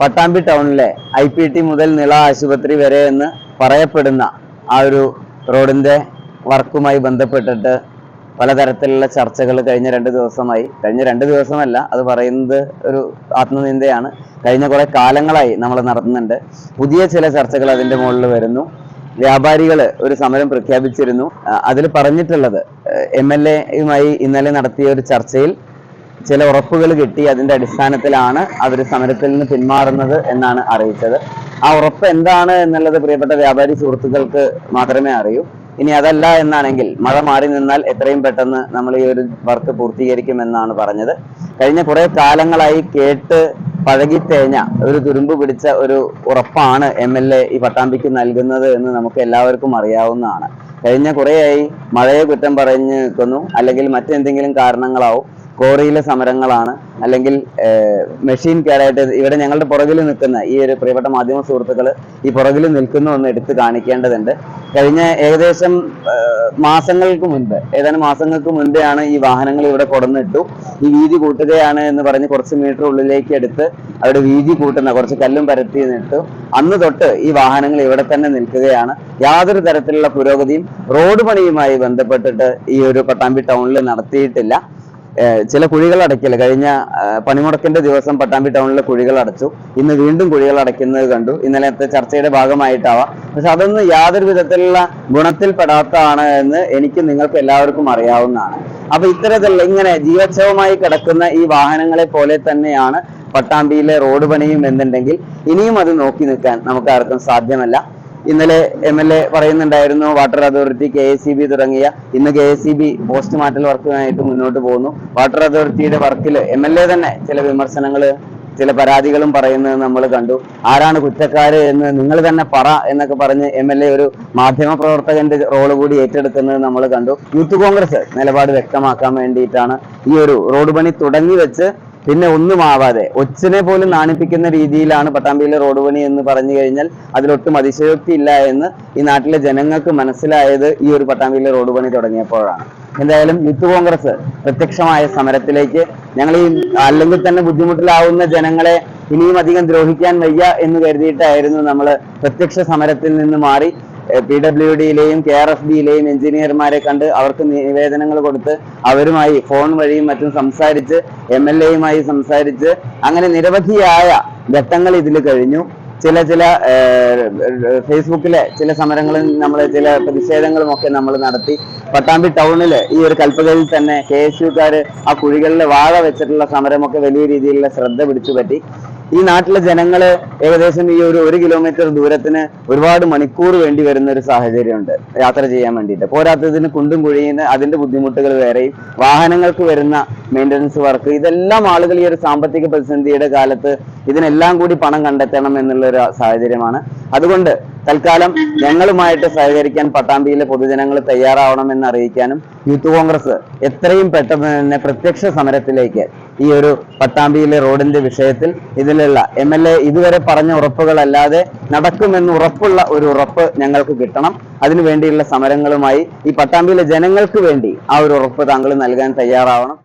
പട്ടാമ്പി ടൗണിലെ IPT മുതൽ നിള ആശുപത്രി വരെ എന്ന് പറയപ്പെടുന്ന ആ ഒരു റോഡിന്റെ വർക്കുമായി ബന്ധപ്പെട്ടിട്ട് പലതരത്തിലുള്ള ചർച്ചകൾ കഴിഞ്ഞ 2 ദിവസമായി. കഴിഞ്ഞ 2 ദിവസമല്ല, അത് പറയുന്നത് ഒരു ആത്മനിന്ദയാണ്. കഴിഞ്ഞ കുറെ കാലങ്ങളായി നമ്മൾ നടത്തുന്നുണ്ട്. പുതിയ ചില ചർച്ചകൾ അതിന്റെ മുകളിൽ വരുന്നു. വ്യാപാരികൾ ഒരു സമരം പ്രഖ്യാപിച്ചിരുന്നു. അതിൽ പറഞ്ഞിട്ടുള്ളത് MLA-യുമായി ഇന്നലെ നടത്തിയ ഒരു ചർച്ചയിൽ ചില ഉറപ്പുകൾ കിട്ടി. അതിന്റെ അടിസ്ഥാനത്തിലാണ് അവർ സമരത്തിൽ നിന്ന് പിന്മാറുന്നത് എന്നാണ് അറിയിച്ചത്. ആ ഉറപ്പ് എന്താണ് എന്നുള്ളത് പ്രിയപ്പെട്ട വ്യാപാരി സുഹൃത്തുക്കൾക്ക് മാത്രമേ അറിയൂ. ഇനി അതല്ല എന്നാണെങ്കിൽ മഴ മാറി നിന്നാൽ എത്രയും പെട്ടെന്ന് നമ്മൾ ഈ ഒരു വർക്ക് പൂർത്തീകരിക്കുമെന്നാണ് പറഞ്ഞത്. കഴിഞ്ഞ കുറെ കാലങ്ങളായി കേട്ട് പഴകിത്തേഞ്ഞ ഒരു തുരുമ്പ് പിടിച്ച ഒരു ഉറപ്പാണ് MLA ഈ പട്ടാമ്പിക്ക് നൽകുന്നത് എന്ന് നമുക്ക് എല്ലാവർക്കും അറിയാവുന്നതാണ്. കഴിഞ്ഞ കുറേയായി മഴയെ കുറ്റം പറഞ്ഞു നിൽക്കുന്നു, അല്ലെങ്കിൽ മറ്റെന്തെങ്കിലും കാരണങ്ങളാവും. കോറിയിലെ സമരങ്ങളാണ്, അല്ലെങ്കിൽ മെഷീൻ കേടായിട്ട് ഇവിടെ ഞങ്ങളുടെ പുറകിൽ നിൽക്കുന്ന ഈ ഒരു പ്രിയപ്പെട്ട മാധ്യമ സുഹൃത്തുക്കൾ ഈ പുറകിൽ നിൽക്കുന്നു എന്ന് എടുത്ത് കാണിക്കേണ്ടതുണ്ട്. കഴിഞ്ഞ ഏകദേശം ഏതാനും മാസങ്ങൾക്ക് മുൻപെയാണ് ഈ വാഹനങ്ങൾ ഇവിടെ കൊടുന്നിട്ടു. ഈ വീതി കൂട്ടുകയാണ് എന്ന് പറഞ്ഞ് കുറച്ച് മീറ്റർ ഉള്ളിലേക്ക് എടുത്ത് അവിടെ വീതി കൂട്ടുന്ന കുറച്ച് കല്ലും പരത്തി നിട്ടു. അന്ന് തൊട്ട് ഈ വാഹനങ്ങൾ ഇവിടെ തന്നെ നിൽക്കുകയാണ്. യാതൊരു തരത്തിലുള്ള പുരോഗതിയും റോഡ് പണിയുമായി ബന്ധപ്പെട്ടിട്ട് ഈ ഒരു പട്ടാമ്പി ടൗണിൽ നടത്തിയിട്ടില്ല. ചില കുഴികൾ അടയ്ക്കൽ കഴിഞ്ഞ പണിമുടക്കിന്റെ ദിവസം പട്ടാമ്പി ടൗണിലെ കുഴികൾ അടച്ചു. ഇന്ന് വീണ്ടും കുഴികൾ അടയ്ക്കുന്നത് കണ്ടു. ഇന്നലത്തെ ചർച്ചയുടെ ഭാഗമായിട്ടാവാം. പക്ഷെ അതൊന്നും യാതൊരു വിധത്തിലുള്ള ഗുണത്തിൽപ്പെടാത്തതാണ് എന്ന് എനിക്ക് നിങ്ങൾക്ക് എല്ലാവർക്കും അറിയാവുന്നതാണ്. അപ്പൊ ഇത്തരത്തിലുള്ള ഇങ്ങനെ ജീവച്ഛവമായി കിടക്കുന്ന ഈ വാഹനങ്ങളെ പോലെ തന്നെയാണ് പട്ടാമ്പിയിലെ റോഡ് പണിയും എന്നുണ്ടെങ്കിൽ ഇനിയും അത് നോക്കി നിൽക്കാൻ നമുക്ക് ആർക്കും സാധ്യമല്ല. ഇന്നലെ MLA പറയുന്നുണ്ടായിരുന്നു വാട്ടർ അതോറിറ്റി, KSEB തുടങ്ങിയ. ഇന്ന് KSEB പോസ്റ്റ് മാറ്റൽ വർക്കുമായിട്ട് മുന്നോട്ട് പോകുന്നു. വാട്ടർ അതോറിറ്റിയുടെ വർക്കിൽ MLA തന്നെ ചില വിമർശനങ്ങൾ, ചില പരാതികളും പറയുന്നത് നമ്മൾ കണ്ടു. ആരാണ് കുറ്റക്കാര് എന്ന് നിങ്ങൾ തന്നെ പറ എന്നൊക്കെ പറഞ്ഞ് MLA ഒരു മാധ്യമ പ്രവർത്തകന്റെ റോള് കൂടി ഏറ്റെടുക്കുന്നത് നമ്മൾ കണ്ടു. യൂത്ത് കോൺഗ്രസ് നിലപാട് വ്യക്തമാക്കാൻ വേണ്ടിയിട്ടാണ് ഈ ഒരു റോഡ് പണി തുടങ്ങി വെച്ച് പിന്നെ ഒന്നും ആവാതെ ഒച്ചിനെ പോലും നാണിപ്പിക്കുന്ന രീതിയിലാണ് പട്ടാമ്പിയിലെ റോഡ് പണി എന്ന് പറഞ്ഞു കഴിഞ്ഞാൽ അതിലൊട്ടും അതിശയോക്തി ഇല്ല എന്ന് ഈ നാട്ടിലെ ജനങ്ങൾക്ക് മനസ്സിലായത് ഈ ഒരു പട്ടാമ്പിയിലെ റോഡ് പണി തുടങ്ങിയപ്പോഴാണ്. എന്തായാലും യൂത്ത് കോൺഗ്രസ് പ്രത്യക്ഷമായ സമരത്തിലേക്ക്, ഞങ്ങൾ ഈ അല്ലെങ്കിൽ തന്നെ ബുദ്ധിമുട്ടിലാവുന്ന ജനങ്ങളെ ഇനിയും അധികം ദ്രോഹിക്കാൻ വയ്യ എന്ന് കരുതിയിട്ടായിരുന്നു നമ്മൾ പ്രത്യക്ഷ സമരത്തിൽ നിന്ന് മാറി PWD-യിലെയും KRFB-യിലെയും എഞ്ചിനീയർമാരെ കണ്ട് അവർക്ക് നിവേദനങ്ങൾ കൊടുത്ത് അവരുമായി ഫോൺ വഴിയും മറ്റും സംസാരിച്ച് MLA-യുമായി സംസാരിച്ച് അങ്ങനെ നിരവധിയായ ഘട്ടങ്ങൾ ഇതിൽ കഴിഞ്ഞു. ചില ഫേസ്ബുക്കിലെ ചില സമരങ്ങളും ചില പ്രതിഷേധങ്ങളും ഒക്കെ നമ്മൾ നടത്തി. പട്ടാമ്പി ടൗണില് ഈ ഒരു കൽപ്പകയിൽ തന്നെ KSU-കാര് ആ കുഴികളിൽ വാഴ വെച്ചിട്ടുള്ള സമരമൊക്കെ വലിയ രീതിയിലുള്ള ശ്രദ്ധ പിടിച്ചു പറ്റി. ഈ നാട്ടിലെ ജനങ്ങള് ഏകദേശം ഈ ഒരു 1 കിലോമീറ്റർ ദൂരത്തിന് ഒരുപാട് മണിക്കൂർ വേണ്ടി വരുന്ന ഒരു സാഹചര്യമുണ്ട് യാത്ര ചെയ്യാൻ വേണ്ടിയിട്ട്. പോരാത്തതിന് കുണ്ടും കുഴിയുന്ന അതിന്റെ ബുദ്ധിമുട്ടുകൾ വേറെയും, വാഹനങ്ങൾക്ക് വരുന്ന മെയിൻ്റനൻസ് വർക്ക്, ഇതെല്ലാം ആളുകൾ ഈ ഒരു സാമ്പത്തിക പ്രതിസന്ധിയുടെ കാലത്ത് ഇതിനെല്ലാം കൂടി പണം കണ്ടെത്തണം എന്നുള്ള ഒരു സാഹചര്യമാണ്. അതുകൊണ്ട് തൽക്കാലം ഞങ്ങളുമായിട്ട് സഹകരിക്കാൻ പട്ടാമ്പിയിലെ പൊതുജനങ്ങൾ തയ്യാറാവണമെന്ന് അറിയിക്കാനും യൂത്ത് കോൺഗ്രസ് എത്രയും പെട്ടെന്ന് തന്നെ പ്രത്യക്ഷ സമരത്തിലേക്ക് ഈ ഒരു പട്ടാമ്പിയിലെ റോഡിന്റെ വിഷയത്തിൽ ഇതിലുള്ള MLA ഇതുവരെ പറഞ്ഞ ഉറപ്പുകളല്ലാതെ നടക്കുമെന്ന് ഉറപ്പുള്ള ഒരു ഉറപ്പ് ഞങ്ങൾക്ക് കിട്ടണം. അതിനു വേണ്ടിയുള്ള സമരങ്ങളുമായി ഈ പട്ടാമ്പിയിലെ ജനങ്ങൾക്ക് വേണ്ടി ആ ഒരു ഉറപ്പ് താങ്കൾ നൽകാൻ തയ്യാറാവണം.